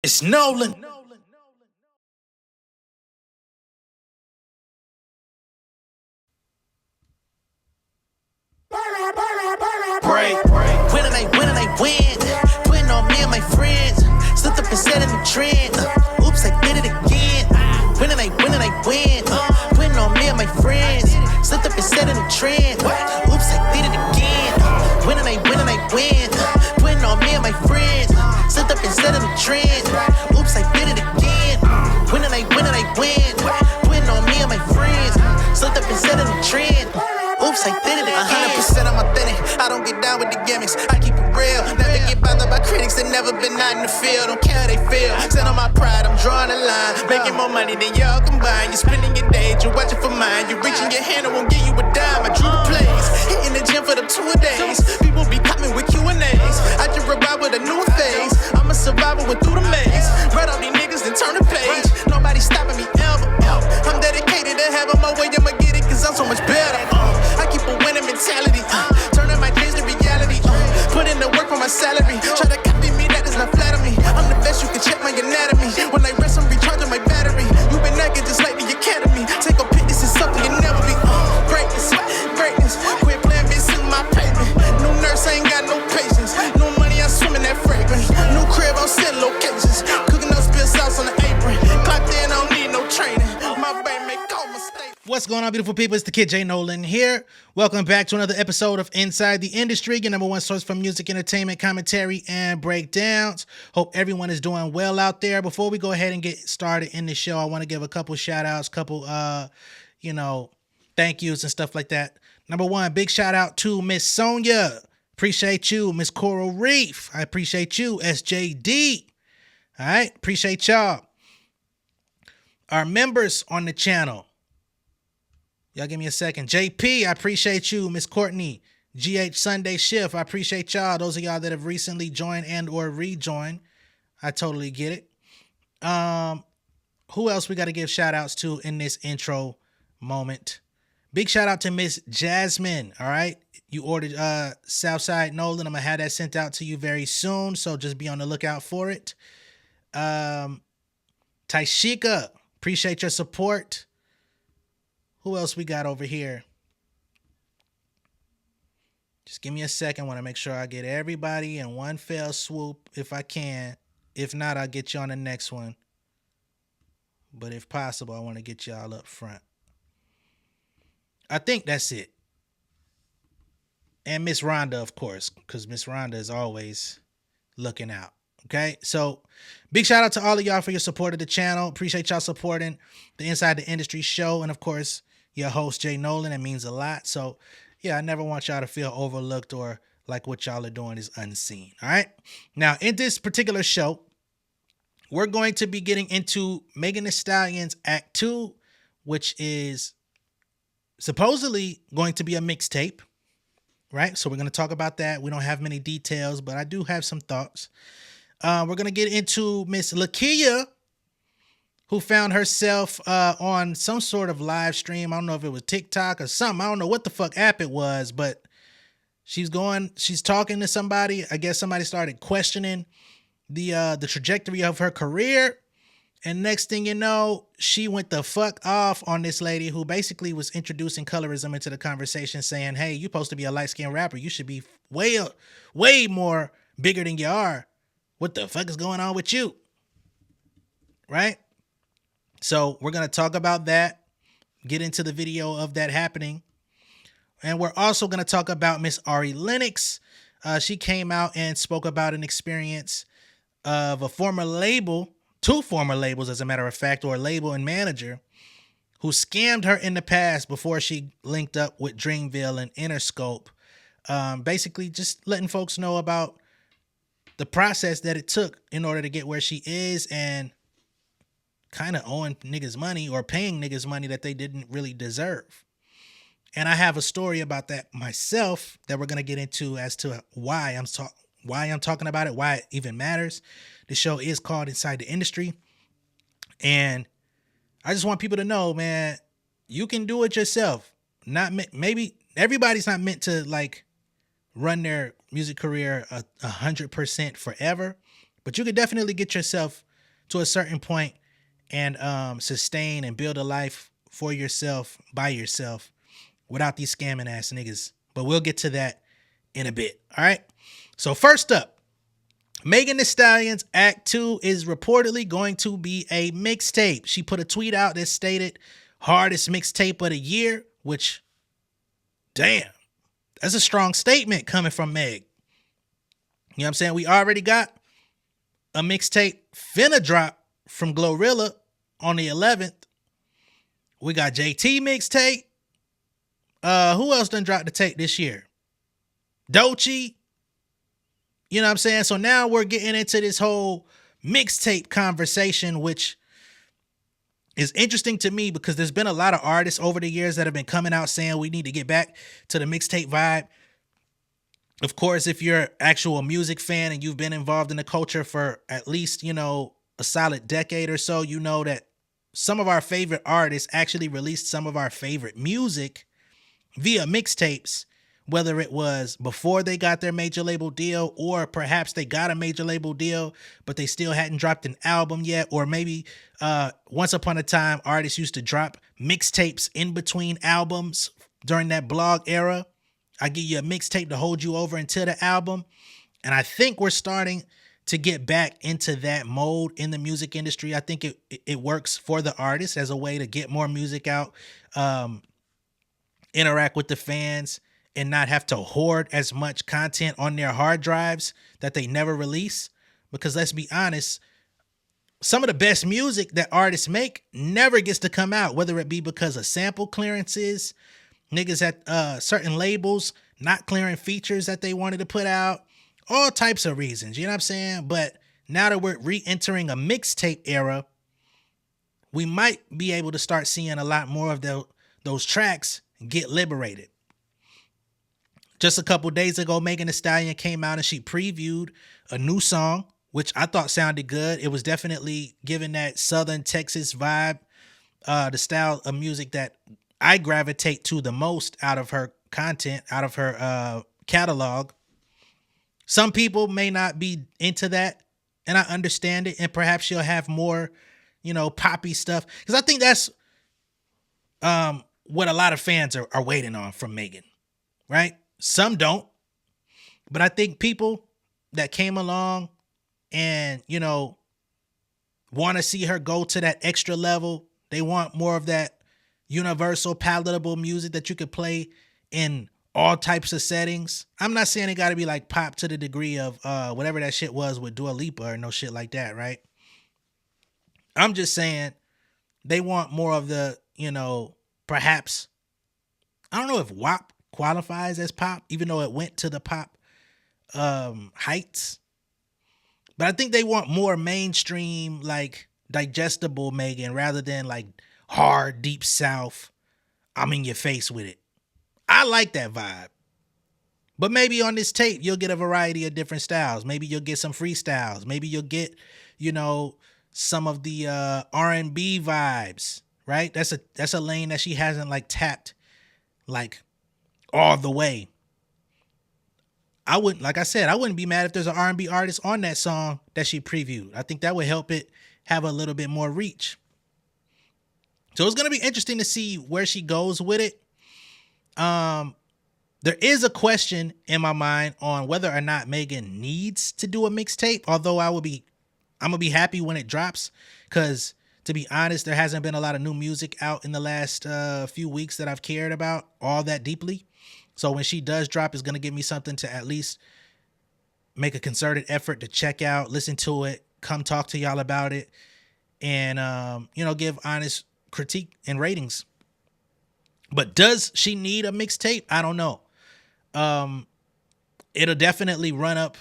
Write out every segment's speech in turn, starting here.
It's Nolan. Break. Winning, they win. Putting on me and my friends. Slipped up and set in the trend. Oops, I did it again. Winning, they win. Putting on me and my friends. Slipped up and set in the trend. Oops, I did it again. Winning, they win. Putting on me and my friends. Slipped up and set in the trend. Oops, I did it again. Winning, they win. Putting on me and my friends. Slipped up and set in the trend. Oops, I did it again. 100% I'm authentic. I don't get down with the gimmicks. I keep it real. Never get bothered by critics that never been out in the field. Don't care how they feel. Stand on my pride, I'm drawing a line. Making more money than y'all combined. You're spending your days, you're watching for mine. You're reaching your hand, I won't give you a dime. I drew the plays. Hitting the gym for the 2 days. People be coming with Q&As. I just revive with a new phase. I'm a survivor with through the maze. Right off these niggas, then turn the page. Nobody stopping me ever. I'm dedicated to having my way. I'ma get it, cause I'm so much better. I keep a winning mentality, turning my dreams to reality, put in the work for my salary, try to copy me, that does not flatter me, I'm the best, you can check my anatomy, when I rest I'm recharging my battery, you been naked just like the academy, take a pic, this is something you never be, greatness, quit playing bitch in my pavement, new nurse, I ain't got no patience, no money, I swim in that fragrance, new crib, I'm setting locations, cooking up spill sauce on the apron, clocked in, I don't need no training, my brain make all mistakes. What's going on, beautiful people? It's the kid J Nolan here. Welcome back to another episode of Inside the Industry, your number one source for music, entertainment, commentary, and breakdowns. Hope everyone is doing well out there. Before we go ahead and get started in the show, I want to give a couple shout outs, thank yous and stuff like that. Number one, big shout out to Miss Sonia. Appreciate you. Miss Coral Reef. I appreciate you. SJD. All right. Appreciate y'all. Our members on the channel. Y'all give me a second. JP, I appreciate you. Miss Courtney, GH Sunday Shift, I appreciate y'all. Those of y'all that have recently joined and or rejoined, I totally get it. Who else we got to give shout outs to in this intro moment? Big shout out to Miss Jasmine, all right? You ordered Southside Nolan. I'm going to have that sent out to you very soon, so just be on the lookout for it. Taishika, appreciate your support. Who else we got over here? Just give me a second. I want to make sure I get everybody in one fell swoop if I can. If not, I'll get you on the next one. But if possible, I want to get y'all up front. I think that's it. And Miss Rhonda, of course, because Miss Rhonda is always looking out. Okay, so big shout out to all of y'all for your support of the channel. Appreciate y'all supporting the Inside the Industry show. And of course, your host, J Nolan. It means a lot. So yeah, I never want y'all to feel overlooked or like what y'all are doing is unseen. All right. Now, in this particular show, we're going to be getting into Megan Thee Stallion's Act 2, which is supposedly going to be a mixtape. Right. So we're going to talk about that. We don't have many details, but I do have some thoughts. We're going to get into Miss Lakeyah, who found herself on some sort of live stream. I don't know if it was TikTok or something. I don't know what the fuck app it was, but she's talking to somebody. I guess somebody started questioning the trajectory of her career. And next thing you know, she went the fuck off on this lady who basically was introducing colorism into the conversation, saying, hey, you're supposed to be a light-skinned rapper. You should be way more bigger than you are. What the fuck is going on with you? Right? So we're going to talk about that, get into the video of that happening. And we're also going to talk about Miss Ari Lennox. She came out and spoke about an experience of two former labels, as a matter of fact, or a label and manager who scammed her in the past before she linked up with Dreamville and Interscope. Basically just letting folks know about the process that it took in order to get where she is and kind of owing niggas money or paying niggas money that they didn't really deserve. And I have a story about that myself that we're going to get into as to why I'm talking about it, why it even matters. The show is called Inside the Industry. And I just want people to know, man, you can do it yourself. Maybe everybody's not meant to like run their music career 100% forever, but you could definitely get yourself to a certain point and sustain and build a life for yourself, by yourself, without these scamming ass niggas. But we'll get to that in a bit. All right. So first up, Megan Thee Stallion's Act 2 is reportedly going to be a mixtape. She put a tweet out that stated hardest mixtape of the year, which, damn, that's a strong statement coming from Meg. You know what I'm saying? We already got a mixtape finna drop from Glorilla on the 11th. We got JT mixtape. Who else done dropped the tape this year? Doechii. You know what I'm saying? So now we're getting into this whole mixtape conversation, which is interesting to me because there's been a lot of artists over the years that have been coming out saying we need to get back to the mixtape vibe. Of course, if you're an actual music fan and you've been involved in the culture for at least, you know, a solid decade or so, you know that some of our favorite artists actually released some of our favorite music via mixtapes, whether it was before they got their major label deal, or perhaps they got a major label deal, but they still hadn't dropped an album yet. Or maybe once upon a time, artists used to drop mixtapes in between albums during that blog era. I give you a mixtape to hold you over until the album. And I think we're starting to get back into that mode in the music industry. I think it works for the artists as a way to get more music out, interact with the fans, and not have to hoard as much content on their hard drives that they never release. Because let's be honest, some of the best music that artists make never gets to come out, whether it be because of sample clearances, niggas at certain labels not clearing features that they wanted to put out, all types of reasons, you know what I'm saying? But now that we're re-entering a mixtape era, we might be able to start seeing a lot more of those tracks get liberated. Just a couple days ago, Megan Thee Stallion came out and she previewed a new song, which I thought sounded good. It was definitely giving that Southern Texas vibe, the style of music that I gravitate to the most out of her content, out of her catalog. Some people may not be into that, and I understand it, and perhaps she'll have more, you know, poppy stuff. Because I think that's what a lot of fans are waiting on from Megan, right? Some don't. But I think people that came along and, you know, want to see her go to that extra level, they want more of that universal, palatable music that you could play in all types of settings. I'm not saying it got to be like pop to the degree of whatever that shit was with Dua Lipa or no shit like that, right? I'm just saying they want more of the, you know, perhaps, I don't know if WAP qualifies as pop, even though it went to the pop heights. But I think they want more mainstream, like digestible Megan rather than like hard, deep South, I'm in your face with it. I like that vibe. But maybe on this tape, you'll get a variety of different styles. Maybe you'll get some freestyles. Maybe you'll get, you know, some of the R&B vibes, right? That's a lane that she hasn't like tapped like all the way. I wouldn't be mad if there's an R&B artist on that song that she previewed. I think that would help it have a little bit more reach. So it's going to be interesting to see where she goes with it. There is a question in my mind on whether or not Megan needs to do a mixtape, although I'm going to be happy when it drops, because to be honest, there hasn't been a lot of new music out in the last few weeks that I've cared about all that deeply. So when she does drop, it's going to give me something to at least make a concerted effort to check out, listen to it, come talk to y'all about it, and, you know, give honest critique and ratings. But does she need a mixtape? I don't know. It'll definitely run up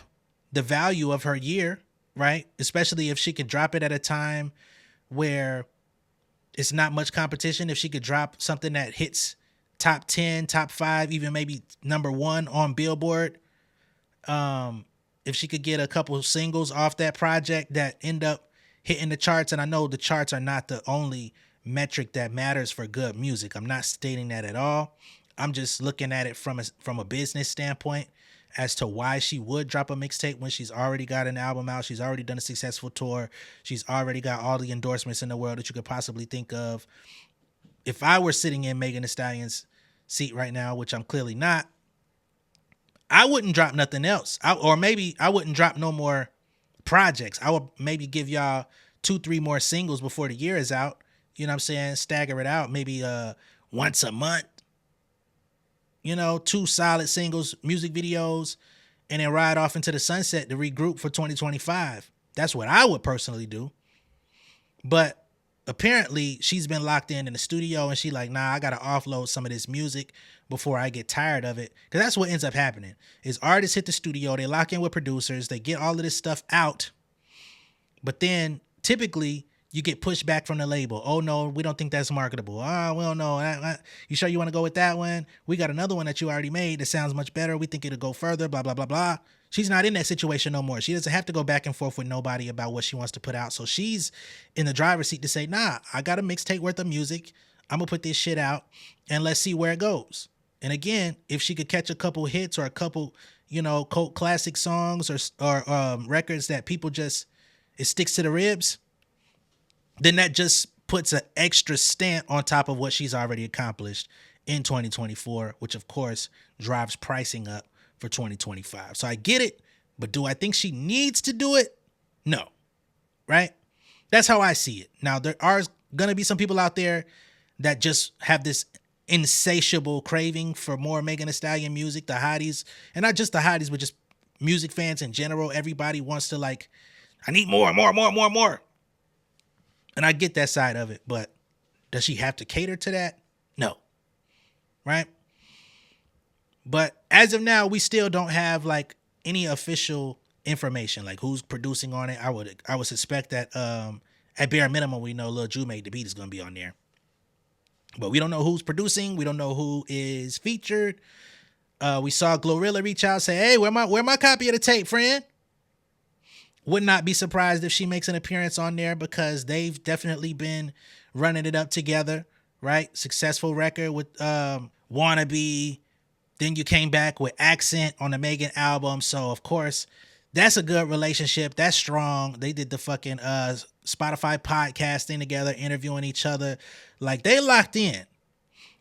the value of her year, right? Especially if she could drop it at a time where it's not much competition. If she could drop something that hits top 10, top 5, even maybe number 1 on Billboard. If she could get a couple of singles off that project that end up hitting the charts. And I know the charts are not the only metric that matters for good music. I'm not stating that at all. I'm just looking at it from a business standpoint as to why she would drop a mixtape when she's already got an album out. She's already done a successful tour. She's already got all the endorsements in the world that you could possibly think of. If I were sitting in Megan Thee Stallion's seat right now, which I'm clearly not, I wouldn't drop nothing else. Or maybe I wouldn't drop no more projects. I would maybe give y'all 2-3 more singles before the year is out. You know what I'm saying? Stagger it out. Maybe once a month. 2 solid singles, music videos, and then ride off into the sunset to regroup for 2025. That's what I would personally do. But apparently she's been locked in the studio and she like, nah, I got to offload some of this music before I get tired of it. Because that's what ends up happening is artists hit the studio, they lock in with producers, they get all of this stuff out. But then typically you get pushed back from the label. Oh, no, we don't think that's marketable. Oh, well, no. You sure you want to go with that one? We got another one that you already made that sounds much better. We think it'll go further, blah, blah, blah, blah. She's not in that situation no more. She doesn't have to go back and forth with nobody about what she wants to put out. So she's in the driver's seat to say, nah, I got a mixtape worth of music. I'm going to put this shit out and let's see where it goes. And again, if she could catch a couple hits or a couple, cult classic songs or records that people just, it sticks to the ribs, then that just puts an extra stamp on top of what she's already accomplished in 2024, which of course drives pricing up for 2025. So I get it, but do I think she needs to do it? No, right? That's how I see it. Now, there are going to be some people out there that just have this insatiable craving for more Megan Thee Stallion music, the hotties, and not just the hotties, but just music fans in general. Everybody wants to I need more. And I get that side of it, but does she have to cater to that? No. Right? But as of now, we still don't have any official information, like who's producing on it. I would suspect that at bare minimum, we know Lil Ju Made the Beat is going to be on there. But we don't know who's producing. We don't know who is featured. We saw Glorilla reach out, say, hey, where my copy of the tape, friend? Would not be surprised if she makes an appearance on there because they've definitely been running it up together, right? Successful record with Wannabe. Then you came back with Accent on the Megan album. So, of course, that's a good relationship. That's strong. They did the fucking Spotify podcast thing together, interviewing each other. They locked in.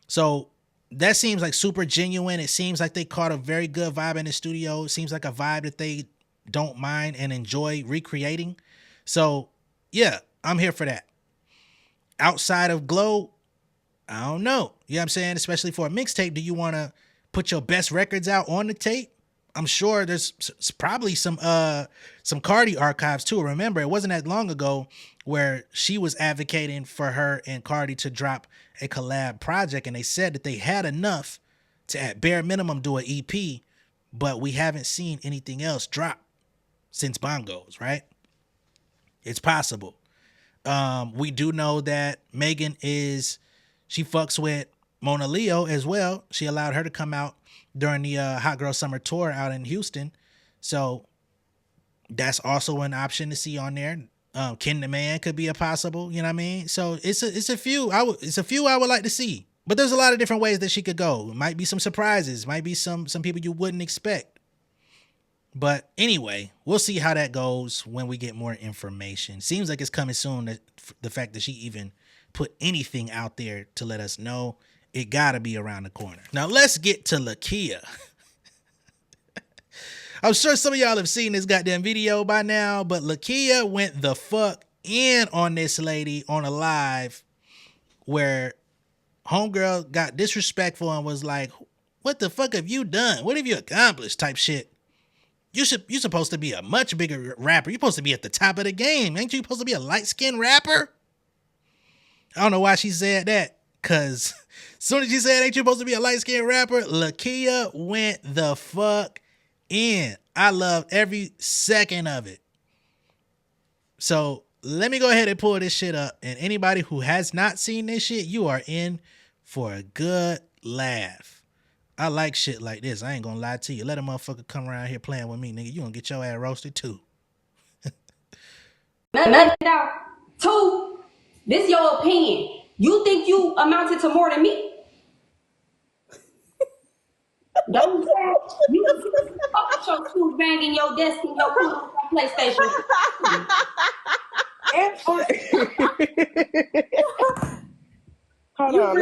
So that seems like super genuine. It seems like they caught a very good vibe in the studio. It seems like a vibe that they don't mind and enjoy recreating. So yeah, I'm here for that. Outside of Glow, I don't know. You know what I'm saying? Especially for a mixtape, do you want to put your best records out on the tape? I'm sure there's probably some Cardi archives too. Remember, it wasn't that long ago where she was advocating for her and Cardi to drop a collab project, and they said that they had enough to at bare minimum do an EP, but we haven't seen anything else drop since Bongos, right? It's possible. We do know that Megan she fucks with Mona Leo as well. She allowed her to come out during the Hot Girl Summer Tour out in Houston. So that's also an option to see on there. Ken the Man could be a possible, you know what I mean? So it's a few I would like to see. But there's a lot of different ways that she could go. Might be some surprises, might be some people you wouldn't expect. But anyway, we'll see how that goes when we get more information. Seems like it's coming soon, that the fact that she even put anything out there to let us know. It gotta be around the corner. Now let's get to Lakeyah. I'm sure some of y'all have seen this goddamn video by now, but Lakeyah went the fuck in on this lady on a live where homegirl got disrespectful and was like, what the fuck have you done? What have you accomplished? Type shit. You're supposed to be a much bigger rapper. You're supposed to be at the top of the game. Ain't you supposed to be a light-skinned rapper? I don't know why she said that, because as soon as she said, ain't you supposed to be a light-skinned rapper, Lakeyah went the fuck in. I love every second of it. So let me go ahead and pull this shit up. And anybody who has not seen this shit, you are in for a good laugh. I like shit like this. I ain't gonna lie to you. Let a motherfucker come around here playing with me, nigga. You gonna get your ass roasted too. Nothing down. Two, this your opinion. You think you amounted to more than me? Don't you got your shoes banging your desk and your PlayStation. Hold on,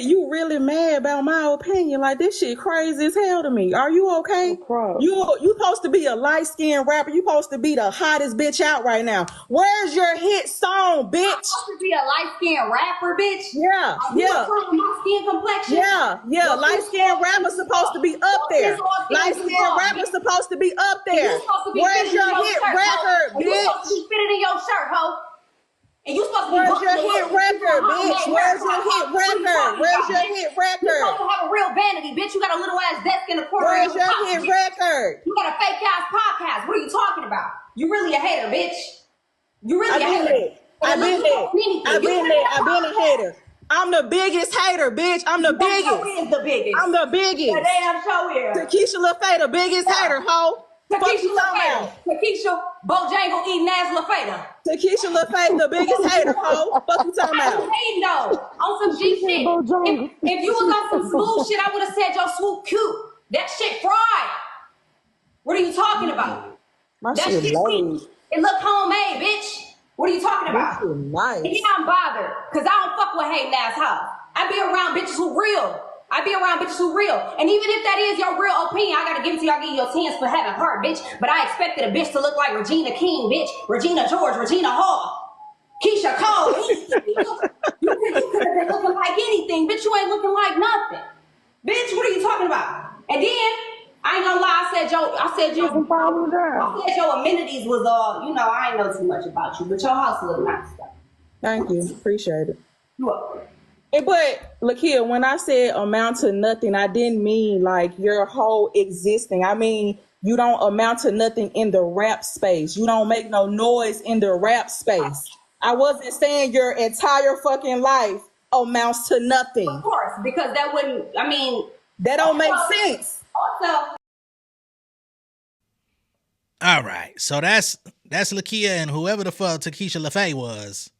you really mad about my opinion? Like, this shit crazy as hell to me. Are you okay? You supposed to be a light-skinned rapper. You supposed to be the hottest bitch out right now. Where's your hit song, bitch? I'm supposed to be a light-skinned rapper, bitch? Yeah. My skin complexion? Yeah. Light-skinned rapper supposed to be up there. Light-skinned rapper supposed to be up there. Where's your hit record, bitch? You supposed to be fitted in your shirt, ho. And you supposed to be Where's your hit record, bitch? Where's your hit record? Where's your hit record? You supposed to have a real vanity, bitch. You got a little ass desk in the corner. Where's your hit record? You got a fake ass podcast. What are you talking about? You really a hater, bitch. You really a hater. I've been a hater. I'm the biggest hater, bitch. I'm the biggest. Who is the biggest? I'm the biggest. The damn show here. Takesha LaFay, the biggest hater, ho. Takesha LaFay. Takesha Bojangle eating ass LaFay. Takesha LaFay, the biggest hater, ho. Fuck you talking about? I'm hating though. On some G shit. If you was on some smooth shit, I would have said your swoop cute. That shit fried. What are you talking about? That shit sweet. It look homemade, bitch. What are you talking about? Nice. And yeah, I'm bothered. Cause I don't fuck with hating ass hoes. I be around bitches who real. And even if that is your real opinion, I gotta give it to you. I give you your 10s for having heart, bitch. But I expected a bitch to look like Regina King, bitch. Regina George, Regina Hall, Keisha Cole. You could have been looking like anything, bitch. You ain't looking like nothing. Bitch, what are you talking about? And then, I ain't gonna lie, I said your amenities was all, I ain't know too much about you, but your house look nice though. Thank you. Appreciate it. You welcome. But Lakeyah, when I said amount to nothing, I didn't mean like your whole existing. I mean, you don't amount to nothing in the rap space. You don't make no noise in the rap space. I wasn't saying your entire fucking life amounts to nothing. Of course, because that wouldn't, that don't make sense. Also. All right, so that's Lakeyah and whoever the fuck Takesha LaFay was.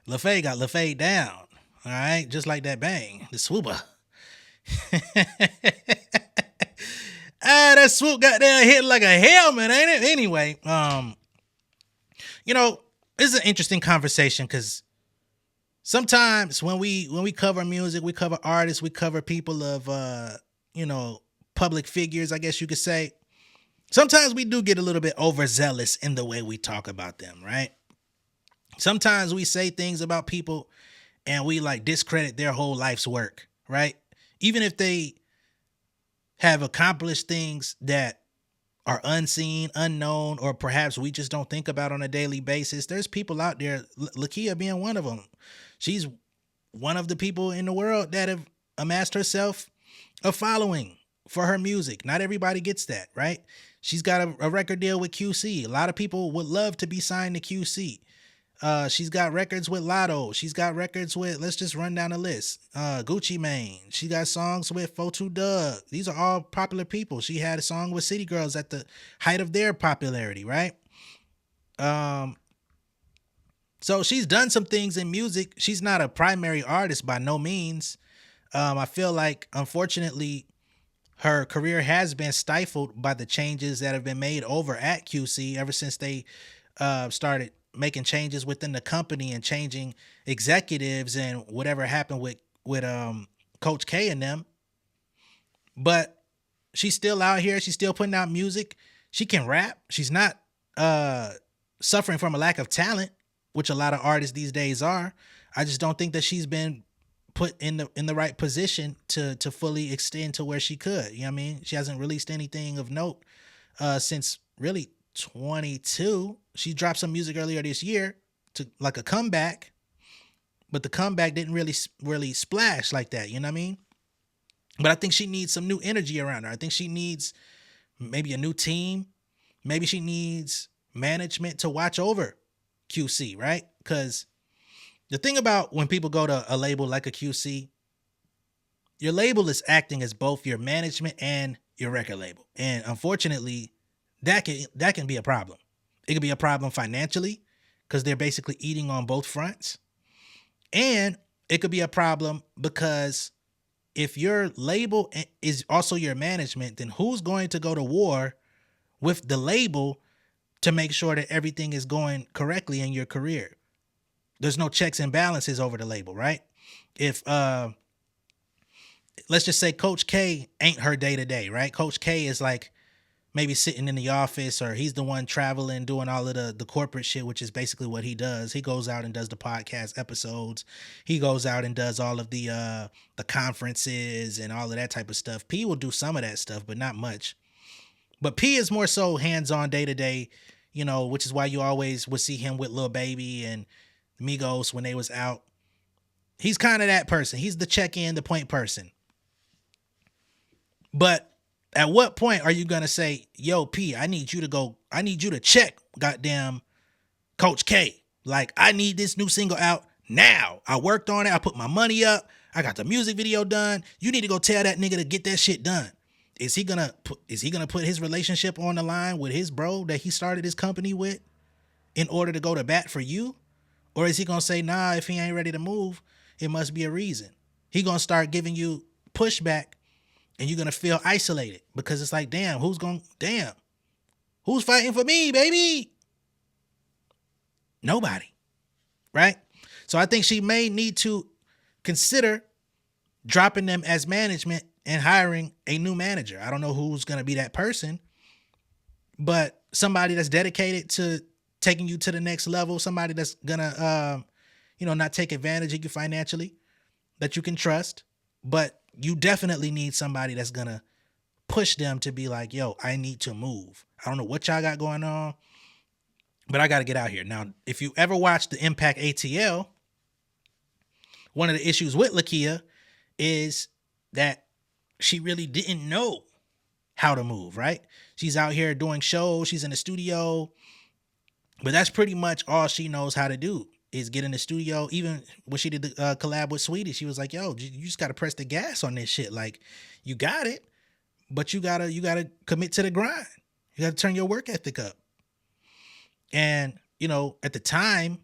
LaFay got LaFay down. All right, just like that bang, the swooper. That swoop got there hit like a helmet, ain't it? Anyway, it's an interesting conversation because sometimes when we cover music, we cover artists, we cover people of public figures, I guess you could say. Sometimes we do get a little bit overzealous in the way we talk about them, right? Sometimes we say things about people and we like discredit their whole life's work, right? Even if they have accomplished things that are unseen, unknown, or perhaps we just don't think about on a daily basis. There's people out there, Lakeyah being one of them. She's one of the people in the world that have amassed herself a following for her music. Not everybody gets that, right? She's got a record deal with QC. A lot of people would love to be signed to QC. She's got records with Lotto. She's got records with, let's just run down the list. Gucci Mane. She got songs with 42 Doug. These are all popular people. She had a song with City Girls at the height of their popularity, right? So she's done some things in music. She's not a primary artist by no means. I feel like, unfortunately, her career has been stifled by the changes that have been made over at QC ever since they started making changes within the company and changing executives and whatever happened with Coach K and them. But she's still out here. She's still putting out music. She can rap. She's not suffering from a lack of talent, which a lot of artists these days are. I just don't think that she's been put in the right position to fully extend to where she could. You know what I mean? She hasn't released anything of note since really 22. She dropped some music earlier this year to like a comeback, but the comeback didn't really splash like that. You know what I mean? But I think she needs some new energy around her. I think she needs maybe a new team. Maybe she needs management to watch over QC, right? Because the thing about when people go to a label like a QC, your label is acting as both your management and your record label. And unfortunately, that can be a problem. It could be a problem financially because they're basically eating on both fronts. And it could be a problem because if your label is also your management, then who's going to go to war with the label to make sure that everything is going correctly in your career? There's no checks and balances over the label, right? If let's just say Coach K ain't her day to day, right? Coach K is like maybe sitting in the office, or he's the one traveling, doing all of the corporate shit, which is basically what he does. He goes out and does the podcast episodes. He goes out and does all of the conferences and all of that type of stuff. P will do some of that stuff, but not much. But P is more so hands-on day to day, you know, which is why you always would see him with Lil Baby and Migos when they was out. He's kind of that person. He's the check-in, the point person. But at what point are you going to say, yo, P, I need you to check goddamn Coach K. Like, I need this new single out now. I worked on it. I put my money up. I got the music video done. You need to go tell that nigga to get that shit done. Is he gonna put his relationship on the line with his bro that he started his company with in order to go to bat for you? Or is he gonna say, nah, if he ain't ready to move, it must be a reason? He gonna start giving you pushback, and you're gonna feel isolated because it's like, damn, who's fighting for me, baby? Nobody, right? So I think she may need to consider dropping them as management and hiring a new manager. I don't know who's going to be that person, but somebody that's dedicated to taking you to the next level, somebody that's going to, not take advantage of you financially, that you can trust. But you definitely need somebody that's going to push them to be like, yo, I need to move. I don't know what y'all got going on, but I got to get out here. Now, if you ever watched the Impact ATL, one of the issues with Lakeyah is that she really didn't know how to move, right? She's out here doing shows. She's in the studio, but that's pretty much all she knows how to do is get in the studio. Even when she did the collab with Sweetie, she was like, yo, you just got to press the gas on this shit. Like, you got it, but you gotta commit to the grind. You got to turn your work ethic up. And, at the time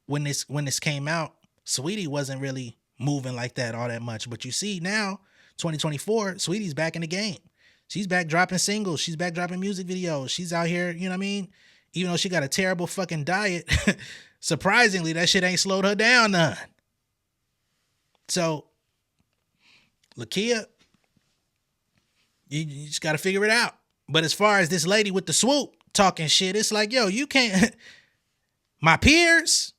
when this came out, Sweetie wasn't really moving like that all that much. But you see now, 2024, Sweetie's back in the game. She's back dropping singles. She's back dropping music videos. She's out here, you know what I mean? Even though she got a terrible fucking diet, surprisingly, that shit ain't slowed her down none. So, Lakeyah, you just got to figure it out. But as far as this lady with the swoop talking shit, it's like, yo, you can't. My peers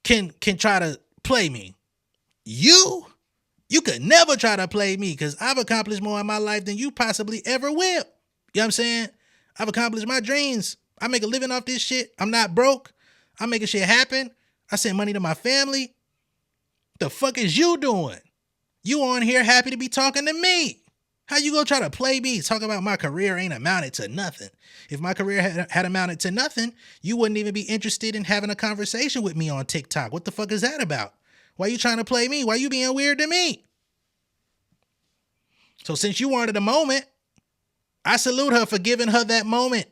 can try to play me. You could never try to play me because I've accomplished more in my life than you possibly ever will. You know what I'm saying? I've accomplished my dreams. I make a living off this shit. I'm not broke. I'm making shit happen. I send money to my family. The fuck is you doing? You on here happy to be talking to me. How you gonna try to play me? Talk about my career ain't amounted to nothing. If my career had amounted to nothing, you wouldn't even be interested in having a conversation with me on TikTok. What the fuck is that about? Why you trying to play me? Why you being weird to me? So since you wanted a moment, I salute her for giving her that moment.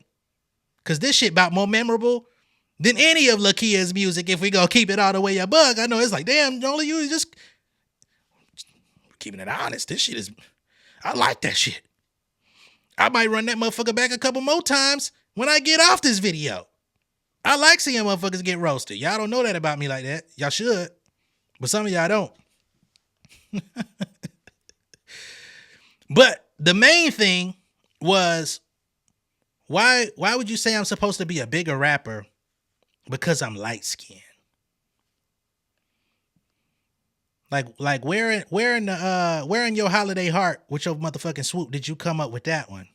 Because this shit about more memorable than any of Lakeyah's music if we gonna keep it all the way a bug. I know it's like, damn, only you just keeping it honest. This shit is, I like that shit. I might run that motherfucker back a couple more times when I get off this video. I like seeing motherfuckers get roasted. Y'all don't know that about me like that. Y'all should. But some of y'all don't. But the main thing was, why would you say I'm supposed to be a bigger rapper because I'm light skinned? Like where in your holiday heart with your motherfucking swoop did you come up with that one?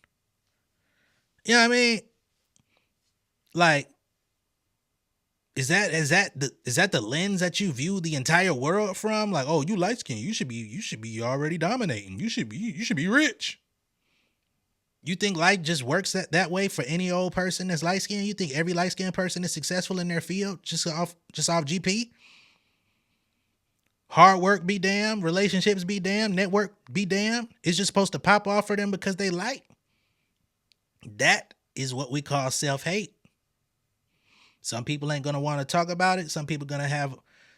You know what I mean? Like, is that the lens that you view the entire world from? Like, oh, you light skinned, you should be already dominating. You should be rich. You think life just works that way for any old person that's light skinned? You think every light skinned person is successful in their field just off GP? Hard work be damned, relationships be damned, network be damned. It's just supposed to pop off for them because they light. That is what we call self-hate. Some people ain't going to want to talk about it. Some people going to have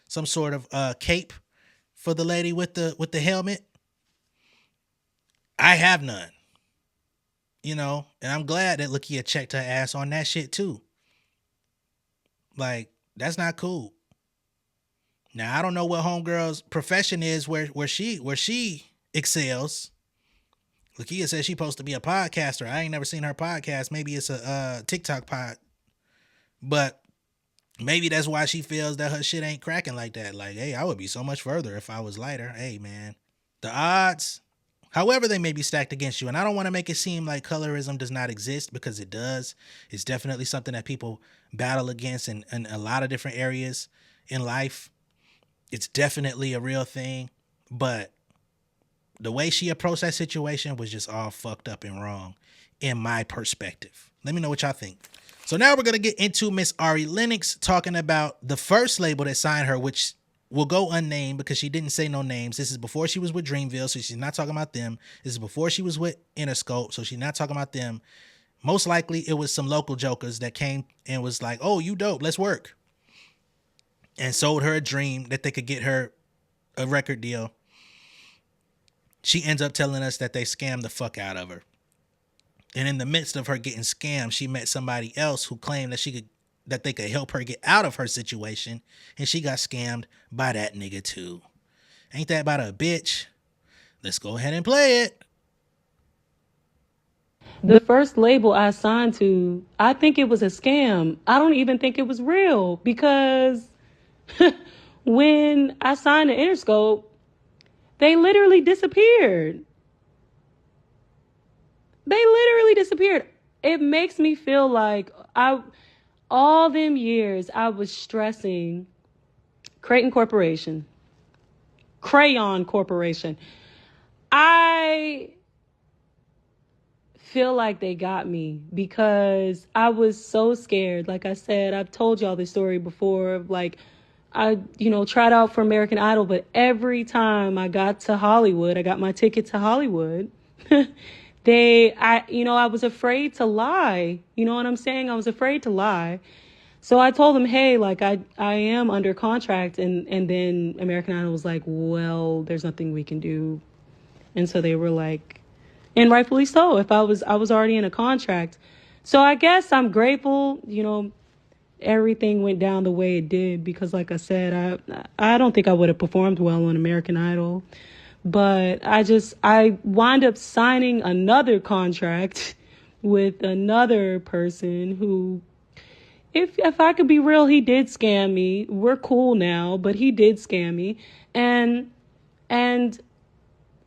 some sort of cape for the lady with the helmet. I have none. You know, and I'm glad that Lakeyah checked her ass on that shit too. Like, that's not cool. Now I don't know what homegirl's profession is where she excels. Lakeyah says she's supposed to be a podcaster. I ain't never seen her podcast. Maybe it's a TikTok pod. But maybe that's why she feels that her shit ain't cracking like that. Like, hey, I would be so much further if I was lighter. Hey, man. The odds, however they may be stacked against you, and I don't want to make it seem like colorism does not exist, because it does. It's definitely something that people battle against in a lot of different areas in life. It's definitely a real thing. But the way she approached that situation was just all fucked up and wrong in my perspective. Let me know what y'all think. So now we're going to get into Miss Ari Lennox talking about the first label that signed her, which will go unnamed because she didn't say no names. This is before she was with Dreamville, so she's not talking about them. This is before she was with Interscope, so she's not talking about them. Most likely it was some local jokers that came and was like, oh, you dope, let's work. And sold her a dream that they could get her a record deal. She ends up telling us that they scammed the fuck out of her. And in the midst of her getting scammed, she met somebody else who claimed that they could help her get out of her situation. And she got scammed by that nigga too. Ain't that about a bitch? Let's go ahead and play it. The first label I signed to, I think it was a scam. I don't even think it was real, because when I signed to Interscope, they literally disappeared. It makes me feel like all them years I was stressing Crayon Corporation. I feel like they got me because I was so scared. Like I said, I've told y'all this story before. Like, I, tried out for American Idol, but every time I got to Hollywood, I got my ticket to Hollywood. I was afraid to lie. You know what I'm saying? I was afraid to lie. So I told them, hey, like I am under contract. And then American Idol was like, well, there's nothing we can do. And so they were like, and rightfully so, if I was already in a contract. So I guess I'm grateful, everything went down the way it did, because like I said, I don't think I would have performed well on American Idol. But I wind up signing another contract with another person who, if I could be real, he did scam me. We're cool now, but he did scam me. And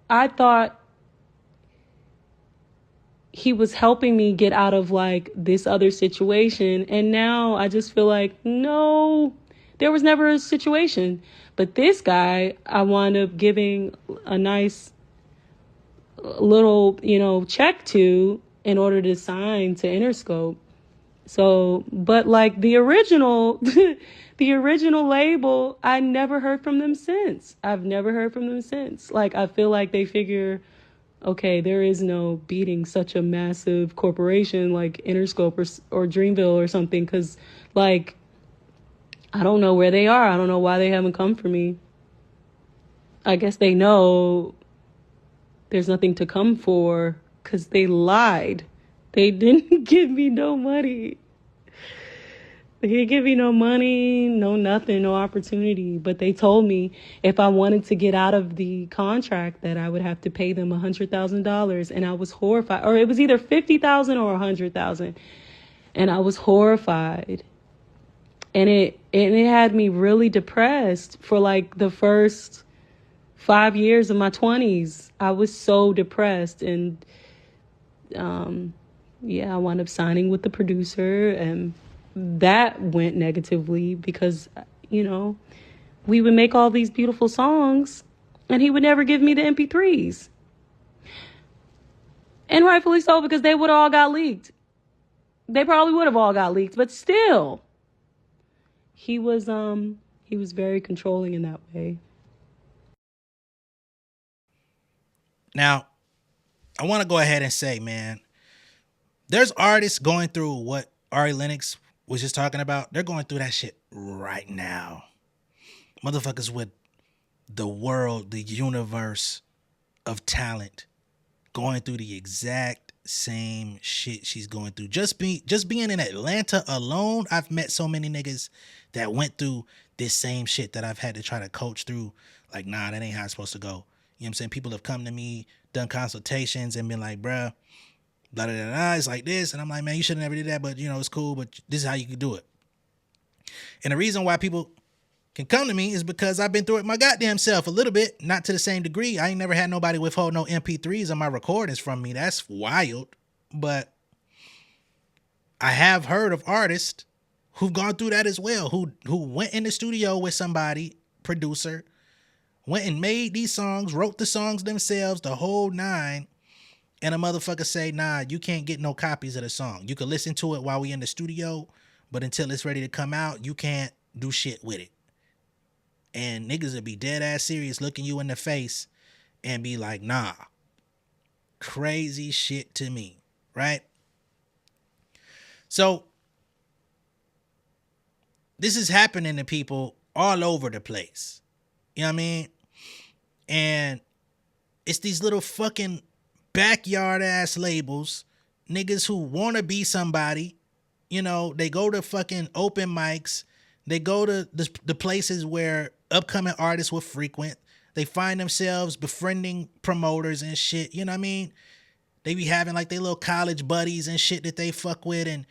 I thought he was helping me get out of like this other situation. And now I just feel like, no, there was never a situation. But this guy, I wound up giving a nice little, check to in order to sign to Interscope. So, but like the original, the original label, I never heard from them since. I've never heard from them since. Like, I feel like they figure, okay, there is no beating such a massive corporation like Interscope or Dreamville or something. 'Cause like, I don't know where they are. I don't know why they haven't come for me. I guess they know there's nothing to come for because they lied. They didn't give me no money. They didn't give me no money, no nothing, no opportunity. But they told me if I wanted to get out of the contract that I would have to pay them $100,000. And I was horrified. Or it was either $50,000 or $100,000. And I was horrified. And it had me really depressed for like the first 5 years of my 20s. I was so depressed. And I wound up signing with the producer, and that went negatively because, we would make all these beautiful songs and he would never give me the MP3s. And rightfully so, because they would have all got leaked. They probably would have all got leaked, but still, he was very controlling in that way. Now, I want to go ahead and say, man, there's artists going through what Ari Lennox was just talking about. They're going through that shit right now. Motherfuckers with the world, the universe of talent going through the exact same shit she's going through. Just being in Atlanta alone, I've met so many niggas that went through this same shit that I've had to try to coach through. Like, nah, that ain't how it's supposed to go. You know what I'm saying? People have come to me, done consultations, and been like, bruh, blah, blah, blah, blah, it's like this. And I'm like, man, you should have never did that, but, you know, it's cool, but this is how you can do it. And the reason why people can come to me is because I've been through it my goddamn self a little bit, not to the same degree. I ain't never had nobody withhold no MP3s on my recordings from me. That's wild. But I have heard of artists who've gone through that as well, who went in the studio with somebody, producer, went and made these songs, wrote the songs themselves, the whole nine, and a motherfucker say, nah, you can't get no copies of the song. You can listen to it while we in the studio, but until it's ready to come out, you can't do shit with it. And niggas would be dead ass serious looking you in the face and be like, nah. Crazy shit to me, right? So this is happening to people all over the place. You know what I mean? And it's these little fucking backyard ass labels, niggas who want to be somebody. You know, they go to fucking open mics. They go to the places where upcoming artists will frequent. They find themselves befriending promoters and shit. You know what I mean? They be having like their little college buddies and shit that they fuck with, and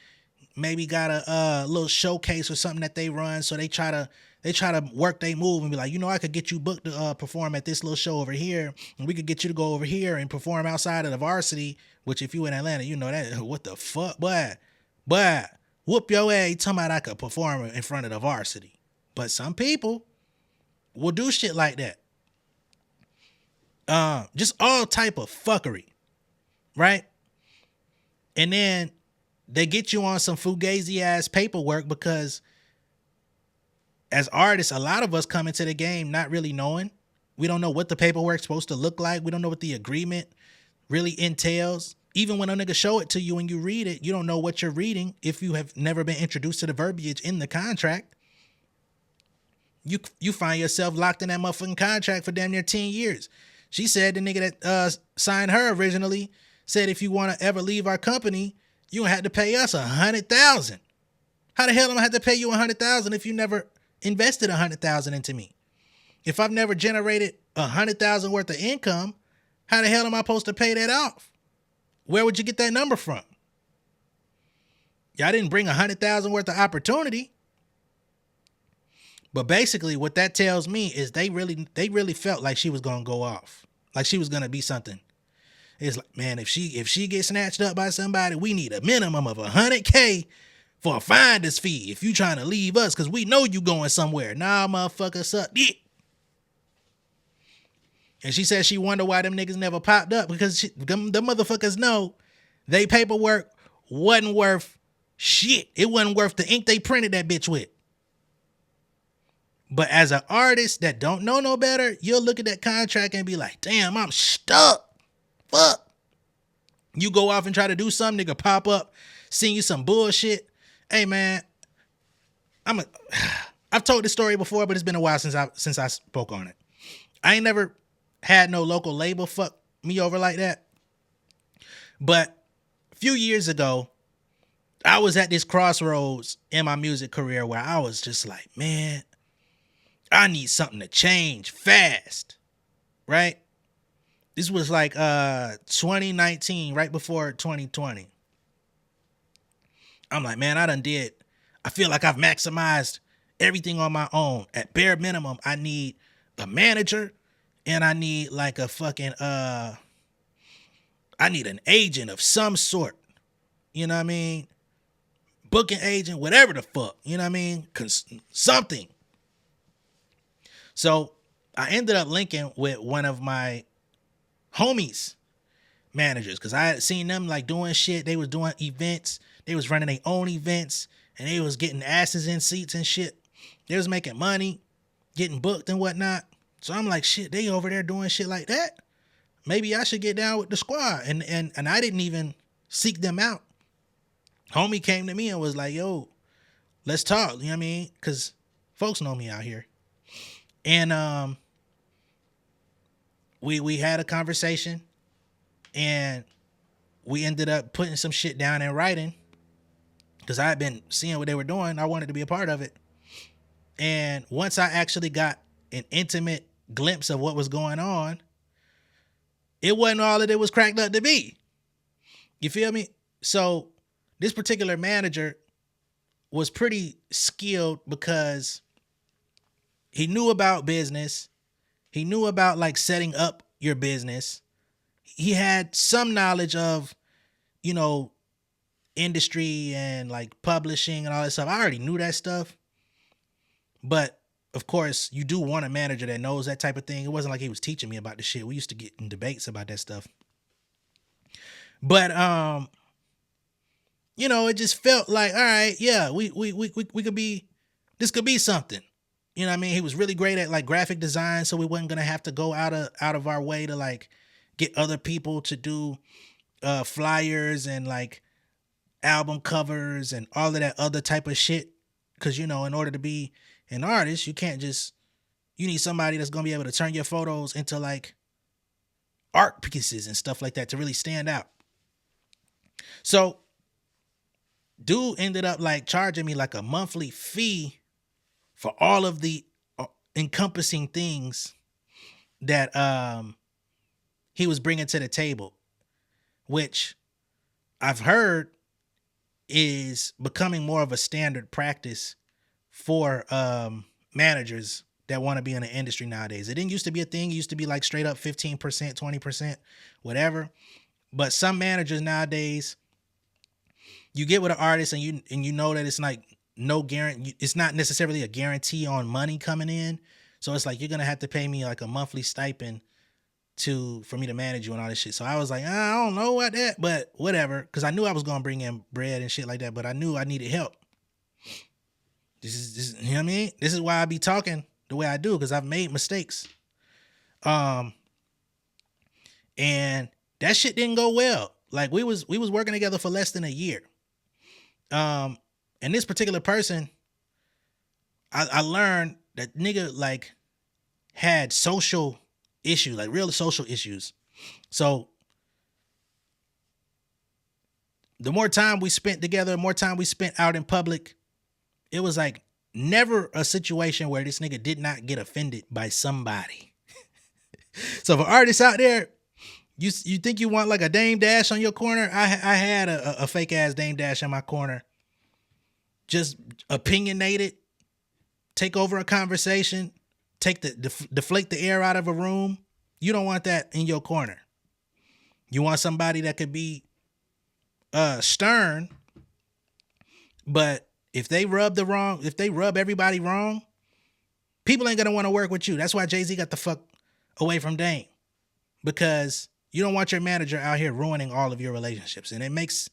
maybe got a little showcase or something that they run. So they try to work their move and be like, you know, I could get you booked to perform at this little show over here, and we could get you to go over here and perform outside of the varsity. Which if you in Atlanta, you know that. What the fuck, boy, whoop your ass. Talking about I could perform in front of the varsity. But some people will do shit like that. Just all type of fuckery, right? And then they get you on some fugazi ass paperwork because as artists, a lot of us come into the game not really knowing. We don't know what the paperwork's supposed to look like. We don't know what the agreement really entails. Even when a nigga show it to you and you read it, you don't know what you're reading if you have never been introduced to the verbiage in the contract. You find yourself locked in that motherfucking contract for damn near 10 years. She said the nigga that signed her originally said, if you want to ever leave our company, you gonna have to pay us $100,000. How the hell am I have to pay you $100,000 if you never invested $100,000 into me? If I've never generated $100,000 worth of income, how the hell am I supposed to pay that off? Where would you get that number from? Y'all didn't bring $100,000 worth of opportunity. But basically what that tells me is they really felt like she was going to go off. Like she was going to be something. It's like, man, if she gets snatched up by somebody, we need a minimum of $100K for a finder's fee. If you trying to leave us, because we know you going somewhere. Nah, motherfucker, suck dick. And she said she wonder why them niggas never popped up, because the motherfuckers know they paperwork wasn't worth shit. It wasn't worth the ink they printed that bitch with. But as an artist that don't know no better, you'll look at that contract and be like, damn, I'm stuck. Fuck. You go off and try to do something, nigga pop up, send you some bullshit. Hey man, I've told this story before, but it's been a while since I spoke on it. I ain't never had no local label fuck me over like that. But a few years ago, I was at this crossroads in my music career where I was just like, man, I need something to change fast, right? This was like 2019, right before 2020. I'm like, man, I feel like I've maximized everything on my own. At bare minimum, I need a manager and I need like a fucking, I need an agent of some sort. You know what I mean? Booking agent, whatever the fuck, you know what I mean? Something. So I ended up linking with one of my homies managers because I had seen them like doing shit. They was doing events. They was running their own events and they was getting asses in seats and shit. They was making money, getting booked and whatnot. So I'm like, shit, they over there doing shit like that. Maybe I should get down with the squad. And I didn't even seek them out. Homie came to me and was like, yo, let's talk. You know what I mean? Because folks know me out here. And we had a conversation And we ended up putting some shit down in writing because I had been seeing what they were doing. I wanted to be a part of it. And once I actually got an intimate glimpse of what was going on, it wasn't all that it was cracked up to be. You feel me? So this particular manager was pretty skilled because he knew about business. He knew about like setting up your business. He had some knowledge of, you know, industry and like publishing and all that stuff. I already knew that stuff. But of course, you do want a manager that knows that type of thing. It wasn't like he was teaching me about the shit. We used to get in debates about that stuff. But you know, it just felt like, all right, yeah, we could be, this could be something. You know what I mean? He was really great at like graphic design, so we wasn't gonna have to go out of our way to like get other people to do flyers and like album covers and all of that other type of shit. Cause you know, in order to be an artist, you can't just, you need somebody that's gonna be able to turn your photos into like art pieces and stuff like that to really stand out. So dude ended up like charging me like a monthly fee for all of the encompassing things that he was bringing to the table, which I've heard is becoming more of a standard practice for managers that want to be in the industry nowadays. It didn't used to be a thing. It used to be like straight up 15%, 20%, whatever. But some managers nowadays, you get with an artist and you know that it's like no guarantee. It's not necessarily a guarantee on money coming in. So it's like, you're going to have to pay me like a monthly stipend for me to manage you and all this shit. So I was like, I don't know what that, but whatever. Cause I knew I was going to bring in bread and shit like that, but I knew I needed help. This is, you know what I mean? This is why I be talking the way I do. Cause I've made mistakes. And that shit didn't go well. Like we was working together for less than a year. And this particular person, I learned that nigga like had social issues, like real social issues. So the more time we spent together, the more time we spent out in public, it was like never a situation where this nigga did not get offended by somebody. So for artists out there, you think you want like a Dame Dash on your corner? I had a fake ass Dame Dash in my corner. Just opinionated, take over a conversation, deflate the air out of a room. You don't want that in your corner. You want somebody that could be stern, but if they rub everybody wrong, people ain't gonna want to work with you. That's why Jay-Z got the fuck away from Dame, because you don't want your manager out here ruining all of your relationships. And it makes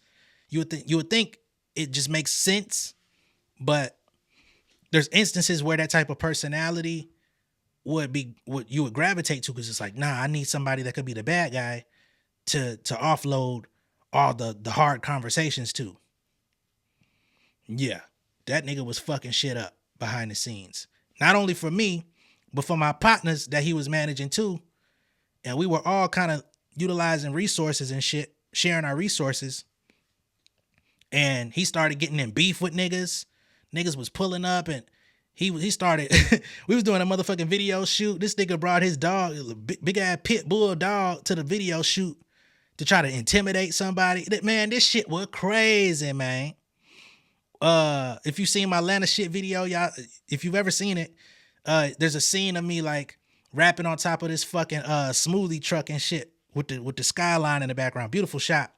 you would think it just makes sense, but there's instances where that type of personality would be what you would gravitate to, because it's like, nah, I need somebody that could be the bad guy to offload all the hard conversations to. Yeah, that nigga was fucking shit up behind the scenes. Not only for me, but for my partners that he was managing too. And we were all kind of utilizing resources and shit, sharing our resources. And he started getting in beef with niggas. Niggas was pulling up and he started, we was doing a motherfucking video shoot. This nigga brought his dog, big ass pit bull dog, to the video shoot to try to intimidate somebody. Man, this shit was crazy, man. If you seen my Atlanta shit video, y'all, if you've ever seen it, there's a scene of me like rapping on top of this fucking smoothie truck and shit with the skyline in the background. Beautiful shot.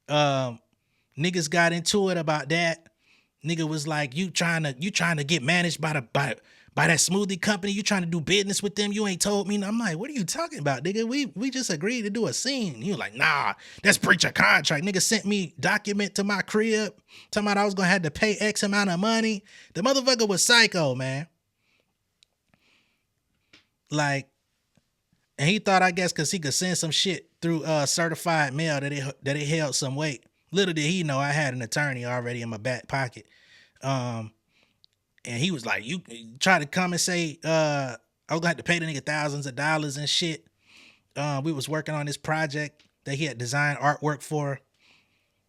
Niggas got into it about that. Nigga was like, you trying to get managed by that smoothie company? You trying to do business with them? You ain't told me. I'm like, what are you talking about, nigga? We just agreed to do a scene. You like, nah, that's breach of contract. Nigga sent me document to my crib talking about I was gonna have to pay X amount of money. The motherfucker was psycho, man. Like, and he thought, I guess, because he could send some shit through certified mail that it held some weight. Little did he know I had an attorney already in my back pocket. And he was like, you try to come and say, I was gonna have to pay the nigga thousands of dollars and shit. We was working on this project that he had designed artwork for.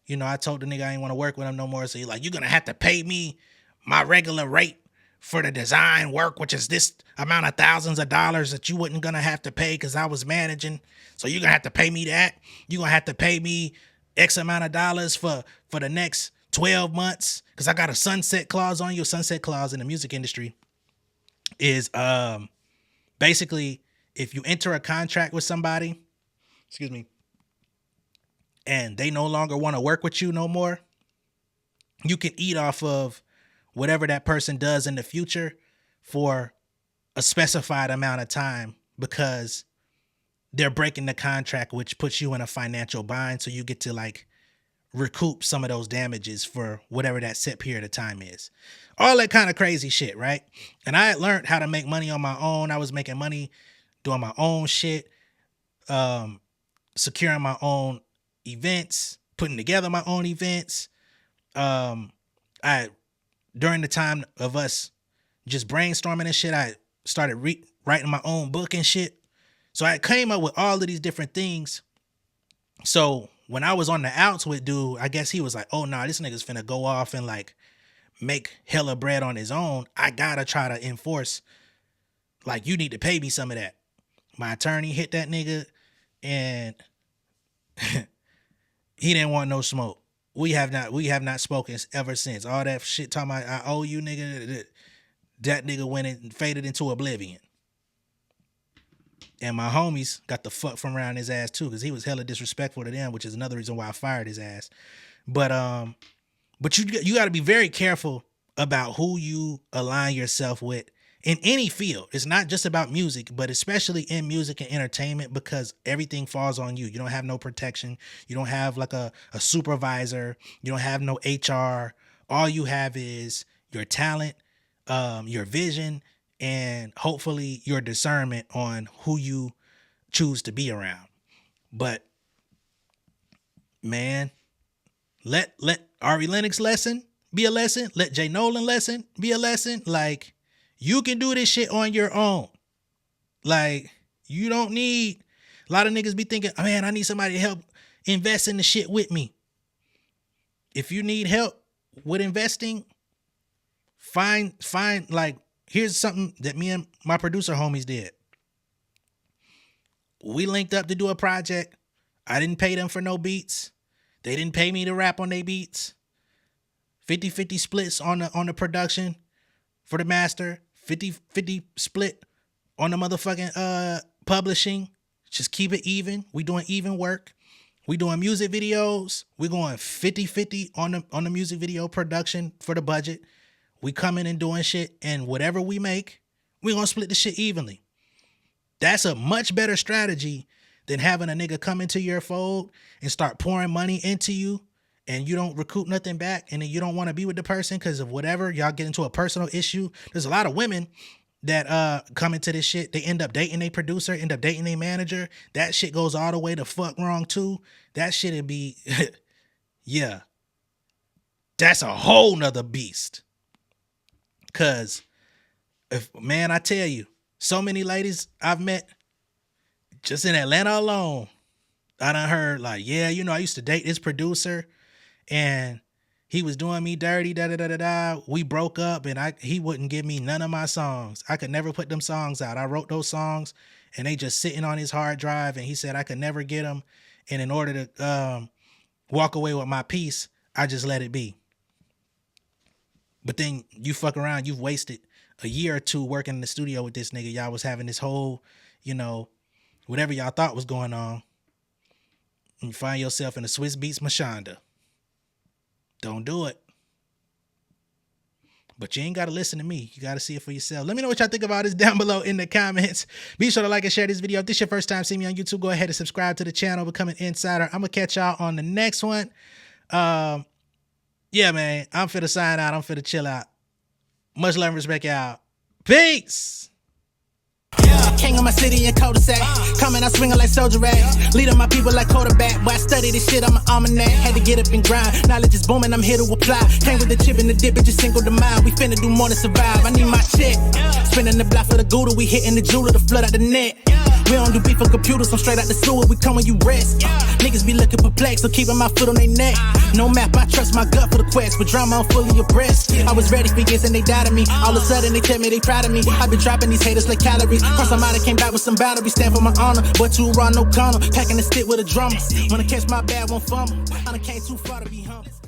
You know, I told the nigga I ain't want to work with him no more. So he's like, you're going to have to pay me my regular rate for the design work, which is this amount of thousands of dollars that you wasn't going to have to pay because I was managing. So you're going to have to pay me that. You're going to have to pay me X amount of dollars for the next 12 months because I got a sunset clause on you. A sunset clause in the music industry is basically if you enter a contract with somebody, excuse me, and they no longer want to work with you no more, you can eat off of whatever that person does in the future for a specified amount of time because they're breaking the contract, which puts you in a financial bind. So you get to like recoup some of those damages for whatever that set period of time is. All that kind of crazy shit, right? And I had learned how to make money on my own. I was making money doing my own shit, securing my own events, putting together my own events. During the time of us just brainstorming and shit, I started writing my own book and shit. So I came up with all of these different things. So when I was on the outs with dude, I guess he was like, oh, nah, this nigga's finna go off and like make hella bread on his own. I gotta try to enforce, like, you need to pay me some of that. My attorney hit that nigga and he didn't want no smoke. We have not spoken ever since. All that shit talking about I owe you, nigga. That nigga went and faded into oblivion. And my homies got the fuck from around his ass too, because he was hella disrespectful to them, which is another reason why I fired his ass. But you got to be very careful about who you align yourself with in any field. It's not just about music, but especially in music and entertainment, because everything falls on you. You don't have no protection. You don't have like a supervisor. You don't have no HR. All you have is your talent, your vision, and hopefully your discernment on who you choose to be around. But man, let Ari Lennox lesson be a lesson. Let J Nolan lesson be a lesson. Like, you can do this shit on your own. Like, you don't need, a lot of niggas be thinking, oh, man, I need somebody to help invest in the shit with me. If you need help with investing, find like, here's something that me and my producer homies did. We linked up to do a project. I didn't pay them for no beats. They didn't pay me to rap on their beats. 50-50 splits on the production for the master. 50-50 split on the motherfucking publishing. Just keep it even. We doing even work. We doing music videos. We going 50-50 on the music video production for the budget. We coming and doing shit, and whatever we make, we gonna split the shit evenly. That's a much better strategy than having a nigga come into your fold and start pouring money into you, and you don't recoup nothing back, and then you don't want to be with the person because of whatever, y'all get into a personal issue. There's a lot of women that come into this shit. They end up dating a producer, end up dating a manager. That shit goes all the way to fuck wrong too. That shit'd be, yeah. That's a whole nother beast. Cause man, I tell you, so many ladies I've met just in Atlanta alone, I done heard like, yeah, you know, I used to date this producer and he was doing me dirty, We broke up and he wouldn't give me none of my songs. I could never put them songs out. I wrote those songs and they just sitting on his hard drive, and he said I could never get them. And in order to walk away with my piece, I just let it be. But then you fuck around, you've wasted a year or two working in the studio with this nigga. Y'all was having this whole, you know, whatever y'all thought was going on. And you find yourself in a Swiss Beats Mashonda. Don't do it. But you ain't got to listen to me. You got to see it for yourself. Let me know what y'all think about this down below in the comments. Be sure to like and share this video. If this is your first time seeing me on YouTube, go ahead and subscribe to the channel, become an insider. I'm going to catch y'all on the next one. Yeah, man, I'm finna sign out. I'm finna chill out. Much love and respect, y'all. Peace. King of my city and cul-de-sac. Coming out swinging like soldier rag. Leading my people like quarterback. Boy, I study this shit, I'm an almanac. Had to get up and grind. Knowledge is booming, I'm here to apply. Came with the chip and the dip, it just single the mind. We finna do more than survive. I need my check. Spinning the block for the Gouda. We hitting the jeweler to flood out the net. We don't do beef for computers, I'm straight out the sewer. We come when you rest. Niggas be looking perplexed, so keeping my foot on their neck. No map, I trust my gut for the quest. But drama, I'm fully abreast. I was ready for years and they doubted me. All of a sudden they tell me they proud of me. I been dropping these haters like calories. Cross them out, I came back with some boundaries. Stand for my honor, but too raw, no corner. Packing the stick with a drummer. When I catch my bad, won't fumble. I done came too far to be humble.